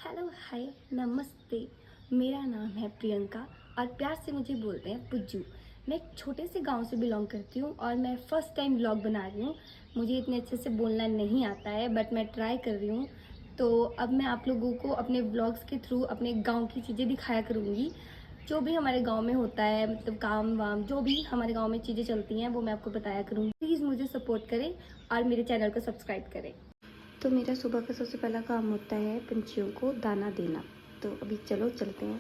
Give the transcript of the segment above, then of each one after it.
Hello hi नमस्ते। मेरा नाम है प्रियंका और प्यार से मुझे बोलते हैं पुज्जू। मैं एक छोटे से गांव से बिलोंग करती हूँ और मैं फ़र्स्ट टाइम व्लॉग बना रही हूँ। मुझे इतने अच्छे से बोलना नहीं आता है बट मैं ट्राई कर रही हूँ। तो अब मैं आप लोगों को अपने व्लॉग्स के थ्रू अपने गांव की चीज़ें दिखाया करूँगी। जो भी हमारे गांव में होता है, मतलब काम वाम जो भी हमारे गांव में चीज़ें चलती हैं वो मैं आपको बताया करूँगी। प्लीज़ मुझे सपोर्ट करें और मेरे चैनल को सब्सक्राइब करें। तो मेरा सुबह का सबसे पहला काम होता है पंछियों को दाना देना। तो अभी चलो चलते हैं।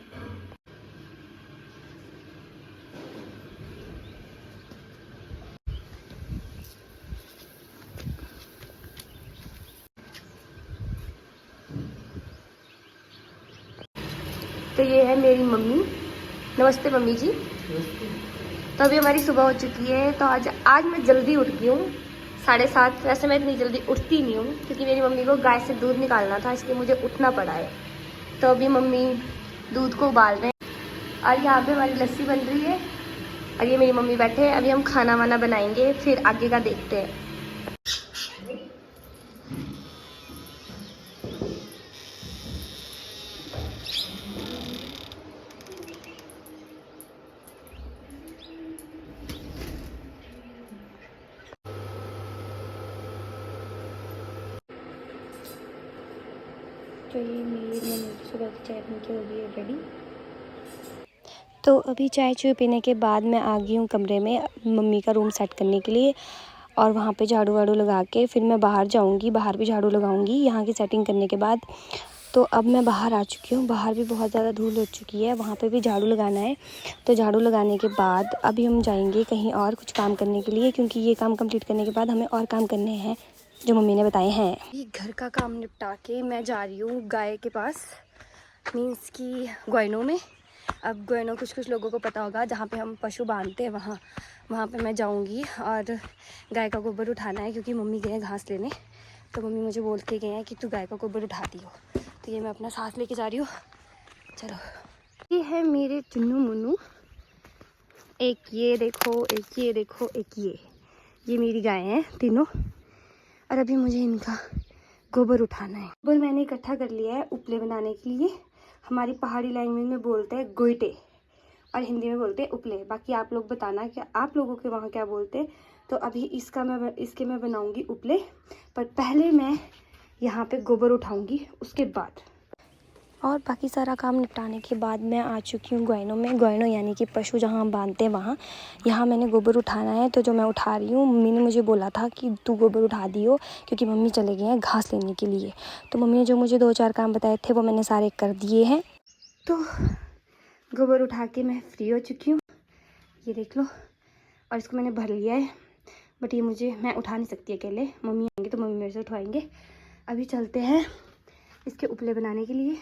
तो ये है मेरी मम्मी। नमस्ते मम्मी जी। तो अभी हमारी सुबह हो चुकी है। तो आज मैं जल्दी उठ गई हूँ 7:30। वैसे मैं इतनी जल्दी उठती नहीं हूँ क्योंकि मेरी मम्मी को गाय से दूध निकालना था, इसलिए मुझे उठना पड़ा है। तो अभी मम्मी दूध को उबाल रहे हैं और यहाँ पे हमारी लस्सी बन रही है और ये मेरी मम्मी बैठे हैं। अभी हम खाना वाना बनाएंगे, फिर आगे का देखते हैं। तो ये मेरी मम्मी सुबह की चाय बन के हो गई है रेडी। तो अभी चाय चूय पीने के बाद मैं आ गई हूँ कमरे में मम्मी का रूम सेट करने के लिए और वहाँ पे झाड़ू वाड़ू लगा के फिर मैं बाहर जाऊँगी, बाहर भी झाड़ू लगाऊँगी यहाँ की सेटिंग करने के बाद। तो अब मैं बाहर आ चुकी हूँ, बाहर भी बहुत ज़्यादा धूल हो चुकी है, वहाँ पे भी झाड़ू लगाना है। तो झाड़ू लगाने के बाद अभी हम जाएंगे कहीं और कुछ काम करने के लिए, क्योंकि ये काम कंप्लीट करने के बाद हमें और काम करने हैं जो मम्मी ने बताए हैं। ये घर का काम निपटा के मैं जा रही हूँ गाय के पास, मीन्स की गोइनों में। अब गोइनों कुछ लोगों को पता होगा, जहाँ पे हम पशु बांधते हैं वहाँ पे मैं जाऊँगी और गाय का गोबर उठाना है, क्योंकि मम्मी गए हैं घास लेने। तो मम्मी मुझे बोल के गए हैं कि तू गाय का गोबर उठा दियो। तो ये मैं अपना साथ लेके जा रही हूँ। चलो, ये है मेरे चुन्नू मुन्नू। एक ये देखो, एक ये देखो, एक ये मेरी गाय हैं तीनों। और अभी मुझे इनका गोबर उठाना है। गोबर मैंने इकट्ठा कर लिया है उपले बनाने के लिए। हमारी पहाड़ी लैंग्वेज में बोलते हैं गोइटे और हिंदी में बोलते हैं उपले। बाकी आप लोग बताना कि आप लोगों के वहाँ क्या बोलते हैं। तो अभी इसके मैं बनाऊंगी उपले, पर पहले मैं यहाँ पे गोबर उठाऊंगी उसके बाद। और बाकी सारा काम निपटाने के बाद मैं आ चुकी हूँ गोइनों में। गोइनों यानी कि पशु जहाँ हम बांधते हैं वहाँ। यहाँ मैंने गोबर उठाना है, तो जो मैं उठा रही हूँ, मम्मी ने मुझे बोला था कि तू गोबर उठा दियो, क्योंकि मम्मी चले गए हैं घास लेने के लिए। तो मम्मी ने जो मुझे 2-4 काम बताए थे वो मैंने सारे कर दिए हैं। तो गोबर उठा के मैं फ्री हो चुकी हूँ, ये देख लो। और इसको मैंने भर लिया है, बट ये मैं उठा नहीं सकती अकेले। मम्मी आएंगे तो मम्मी मेरे से उठवाएंगे। अभी चलते हैं इसके उपले बनाने के लिए।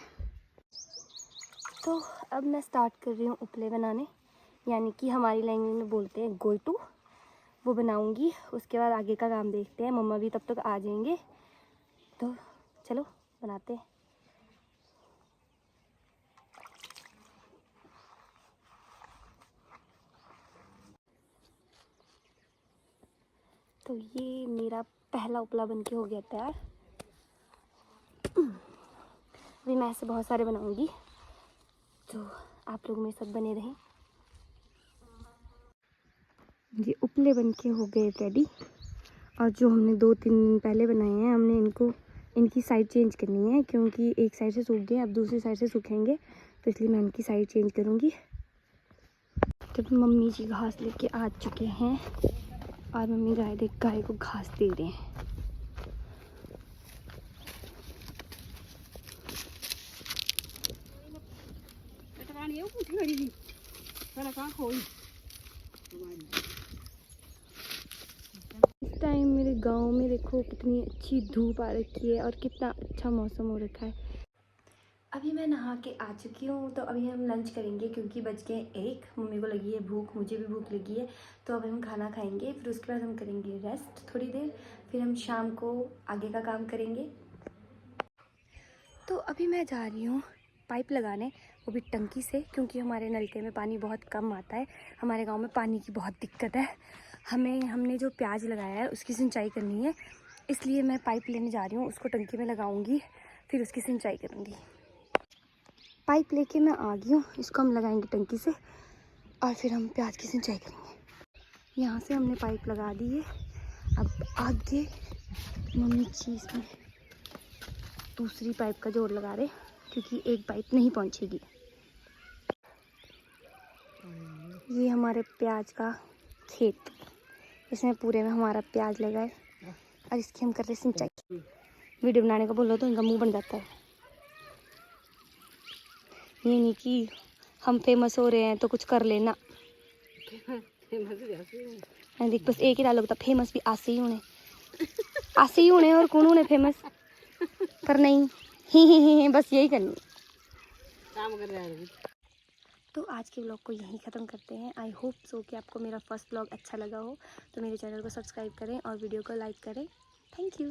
तो अब मैं स्टार्ट कर रही हूँ उपले बनाने, यानी कि हमारी लैंग्वेज में बोलते हैं गोइटू। वो बनाऊंगी, उसके बाद आगे का काम देखते हैं। मम्मा भी तब तक आ जाएंगे, तो चलो बनाते हैं। तो ये मेरा पहला उपला बन के हो गया तैयार। अभी मैं ऐसे बहुत सारे बनाऊंगी, तो आप लोग मेरे साथ बने रहें। ये उपले बन के हो गए रेडी। और जो हमने 2-3 दिन पहले बनाए हैं, हमने इनकी साइड चेंज करनी है, क्योंकि एक साइड से सूख गए, अब दूसरी साइड से सूखेंगे। तो इसलिए मैं इनकी साइड चेंज करूँगी। तो मम्मी जी घास लेके आ चुके हैं और मम्मी गाय को घास दे रहे हैं। इस टाइम मेरे गांव में देखो कितनी अच्छी धूप आ रखी है और कितना अच्छा मौसम हो रखा है। अभी मैं नहा के आ चुकी हूँ, तो अभी हम लंच करेंगे, क्योंकि बज गए 1। मम्मी को लगी है भूख, मुझे भी भूख लगी है। तो अभी हम खाना खाएंगे, फिर उसके बाद हम करेंगे रेस्ट थोड़ी देर, फिर हम शाम को आगे का काम करेंगे। तो अभी मैं जा रही हूँ पाइप लगाने, वो भी टंकी से, क्योंकि हमारे नलके में पानी बहुत कम आता है। हमारे गांव में पानी की बहुत दिक्कत है। हमने जो प्याज लगाया है उसकी सिंचाई करनी है, इसलिए मैं पाइप लेने जा रही हूँ। उसको टंकी में लगाऊंगी, फिर उसकी सिंचाई करूँगी। पाइप लेके मैं आ गई हूँ, इसको हम लगाएंगे टंकी से और फिर हम प्याज की सिंचाई करेंगे। यहाँ से हमने पाइप लगा दी है। अब आगे मम्मी चीज़ में दूसरी पाइप का जोड़ लगा रहे, क्योंकि एक पाइप नहीं पहुँचेगी। ये हमारे प्याज का खेत, इसमें पूरे में हमारा प्याज लगा है और इसकी हम कर रहे सिंचाई। वीडियो बनाने का बोलो तो इनका मुंह बन जाता है। ये नहीं कि हम फेमस हो रहे हैं तो कुछ कर लेना। देख बस एक ही डायलॉग था, फेमस भी आसे ही होने और कौन होने फेमस, पर नहीं ही बस यही करनी काम कर रहे हैं। तो आज के व्लॉग को यहीं ख़त्म करते हैं। आई होप सो कि आपको मेरा फर्स्ट व्लॉग अच्छा लगा हो, तो मेरे चैनल को सब्सक्राइब करें और वीडियो को लाइक करें। Thank you.